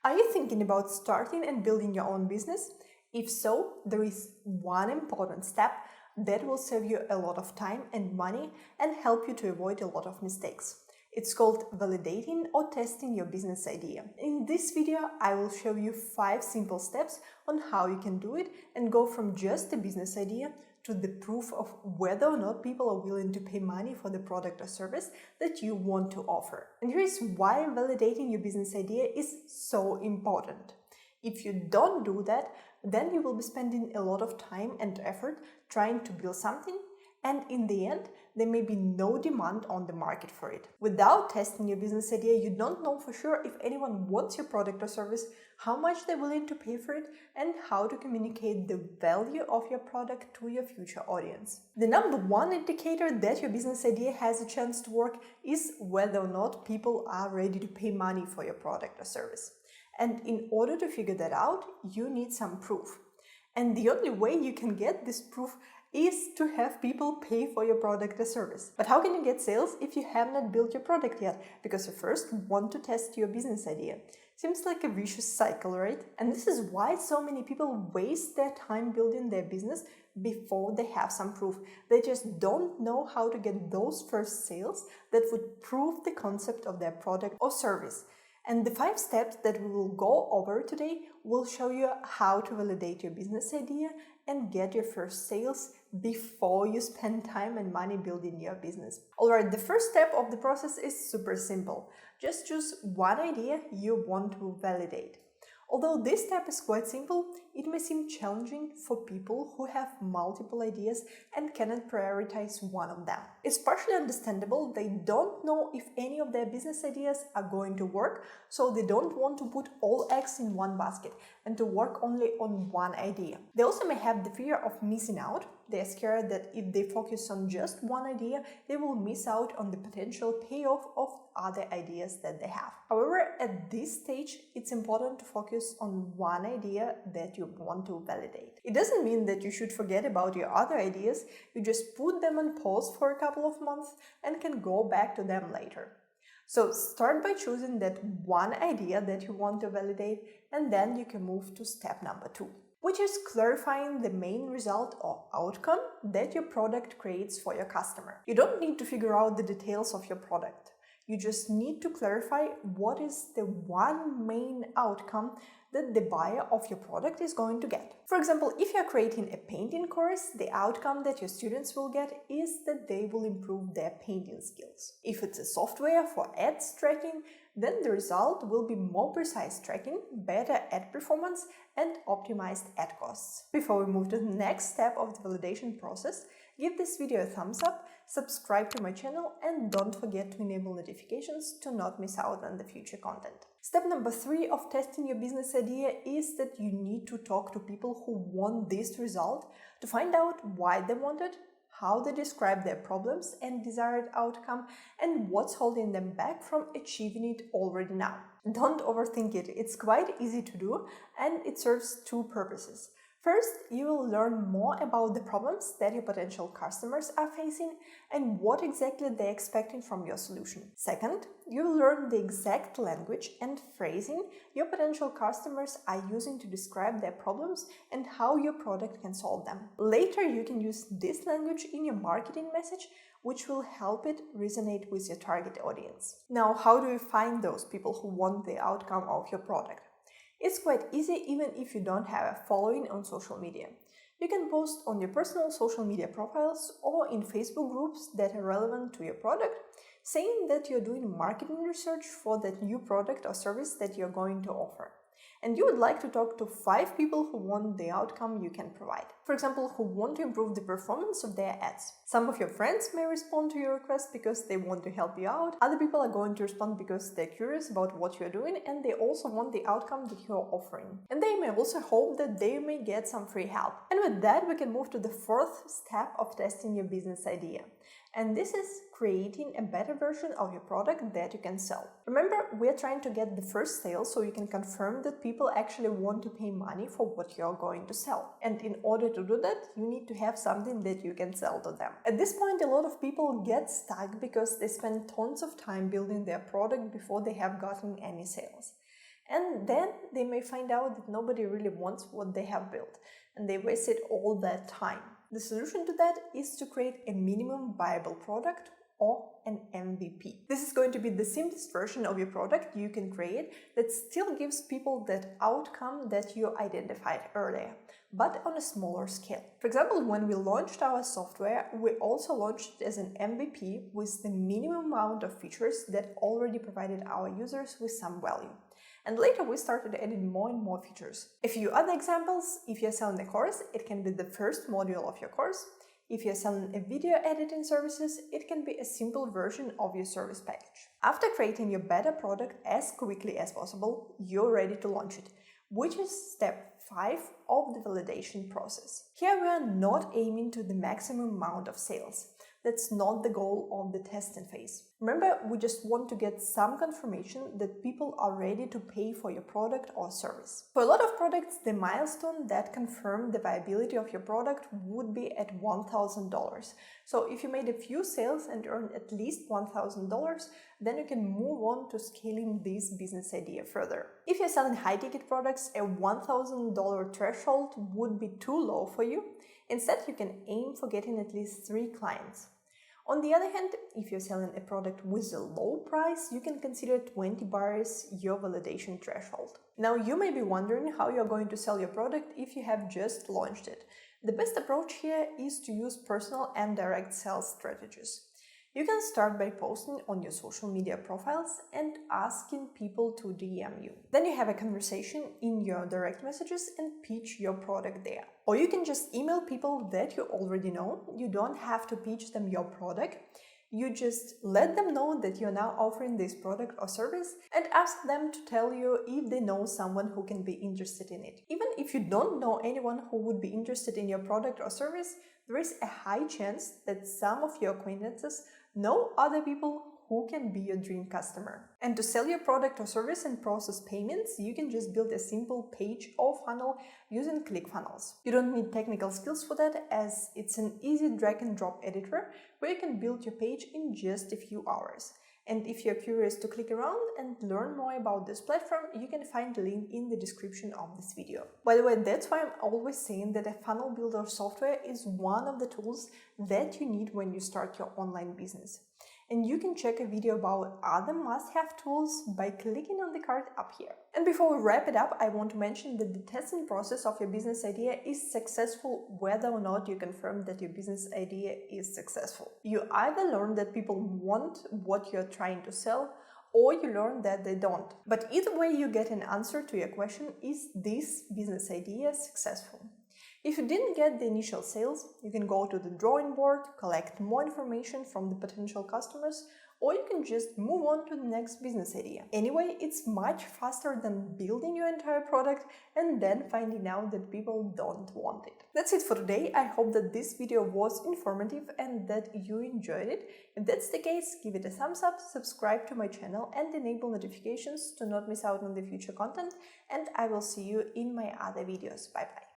Are you thinking about starting and building your own business? If so, there is one important step that will save you a lot of time and money and help you to avoid a lot of mistakes. It's called validating or testing your business idea. In this video, I will show you 5 simple steps on how you can do it and go from just a business idea to the proof of whether or not people are willing to pay money for the product or service that you want to offer. And here is why validating your business idea is so important. If you don't do that, then you will be spending a lot of time and effort trying to build something, and in the end, there may be no demand on the market for it. Without testing your business idea, you don't know for sure if anyone wants your product or service, how much they're willing to pay for it, and how to communicate the value of your product to your future audience. The number one indicator that your business idea has a chance to work is whether or not people are ready to pay money for your product or service. And in order to figure that out, you need some proof. And the only way you can get this proof is to have people pay for your product or service. But how can you get sales if you have not built your product yet? Because you first want to test your business idea. Seems like a vicious cycle, right? And this is why so many people waste their time building their business before they have some proof. They just don't know how to get those first sales that would prove the concept of their product or service. And the 5 steps that we will go over today will show you how to validate your business idea and get your first sales before you spend time and money building your business. Alright, the first step of the process is super simple. Just choose one idea you want to validate. Although this step is quite simple, it may seem challenging for people who have multiple ideas and cannot prioritize one of them. It's partially understandable. They don't know if any of their business ideas are going to work, so they don't want to put all eggs in one basket and to work only on one idea. They also may have the fear of missing out. They are scared that if they focus on just one idea, they will miss out on the potential payoff of other ideas that they have. However, at this stage, it's important to focus on one idea that you want to validate. It doesn't mean that you should forget about your other ideas. You just put them on pause for a couple of months and can go back to them later. So start by choosing that one idea that you want to validate, and then you can move to step number 2, which is clarifying the main result or outcome that your product creates for your customer. You don't need to figure out the details of your product. You just need to clarify what is the one main outcome that the buyer of your product is going to get. For example, if you're creating a painting course, the outcome that your students will get is that they will improve their painting skills. If it's a software for ads tracking, then the result will be more precise tracking, better ad performance, and optimized ad costs. Before we move to the next step of the validation process, give this video a thumbs up, subscribe to my channel, and don't forget to enable notifications to not miss out on the future content. Step number 3 of testing your business idea is that you need to talk to people who want this result to find out why they want it, how they describe their problems and desired outcome, and what's holding them back from achieving it already now. Don't overthink it. It's quite easy to do, and it serves 2 purposes. First, you will learn more about the problems that your potential customers are facing and what exactly they're expecting from your solution. Second, you will learn the exact language and phrasing your potential customers are using to describe their problems and how your product can solve them. Later, you can use this language in your marketing message, which will help it resonate with your target audience. Now, how do you find those people who want the outcome of your product? It's quite easy even if you don't have a following on social media. You can post on your personal social media profiles or in Facebook groups that are relevant to your product, saying that you're doing marketing research for that new product or service that you're going to offer. And you would like to talk to 5 people who want the outcome you can provide. For example, who want to improve the performance of their ads. Some of your friends may respond to your request because they want to help you out. Other people are going to respond because they're curious about what you're doing and they also want the outcome that you're offering. And they may also hope that they may get some free help. And with that, we can move to the 4th step of testing your business idea. And this is creating a better version of your product that you can sell. Remember, we're trying to get the first sale so you can confirm that people actually want to pay money for what you're going to sell. And in order to do that, you need to have something that you can sell to them. At this point, a lot of people get stuck because they spend tons of time building their product before they have gotten any sales. And then they may find out that nobody really wants what they have built, and they wasted all that time. The solution to that is to create a minimum viable product, or an MVP. This is going to be the simplest version of your product you can create that still gives people that outcome that you identified earlier, but on a smaller scale. For example, when we launched our software, we also launched it as an MVP with the minimum amount of features that already provided our users with some value. And later we started adding more and more features. A few other examples: if you're selling a course, it can be the first module of your course. If you're selling a video editing services, it can be a simple version of your service package. After creating your beta product as quickly as possible, you're ready to launch it, which is step 5 of the validation process. Here we are not aiming to the maximum amount of sales. That's not the goal of the testing phase. Remember, we just want to get some confirmation that people are ready to pay for your product or service. For a lot of products, the milestone that confirmed the viability of your product would be at $1,000. So if you made a few sales and earned at least $1,000, then you can move on to scaling this business idea further. If you're selling high-ticket products, a $1,000 threshold would be too low for you. Instead, you can aim for getting at least 3 clients. On the other hand, if you're selling a product with a low price, you can consider $20 your validation threshold. Now, you may be wondering how you're going to sell your product if you have just launched it. The best approach here is to use personal and direct sales strategies. You can start by posting on your social media profiles and asking people to DM you. Then you have a conversation in your direct messages and pitch your product there. Or you can just email people that you already know. You don't have to pitch them your product. You just let them know that you're now offering this product or service and ask them to tell you if they know someone who can be interested in it. Even if you don't know anyone who would be interested in your product or service, there is a high chance that some of your acquaintances know other people who can be your dream customer. And to sell your product or service and process payments, you can just build a simple page or funnel using ClickFunnels. You don't need technical skills for that, as it's an easy drag and drop editor where you can build your page in just a few hours. And if you're curious to click around and learn more about this platform, you can find the link in the description of this video. By the way, that's why I'm always saying that a funnel builder software is one of the tools that you need when you start your online business. And you can check a video about other must-have tools by clicking on the card up here. And before we wrap it up, I want to mention that the testing process of your business idea is successful whether or not you confirm that your business idea is successful. You either learn that people want what you're trying to sell, or you learn that they don't. But either way, you get an answer to your question: is this business idea successful? If you didn't get the initial sales, you can go to the drawing board, collect more information from the potential customers, or you can just move on to the next business idea. Anyway, it's much faster than building your entire product and then finding out that people don't want it. That's it for today. I hope that this video was informative and that you enjoyed it. If that's the case, give it a thumbs up, subscribe to my channel and enable notifications to not miss out on the future content, and I will see you in my other videos. Bye bye.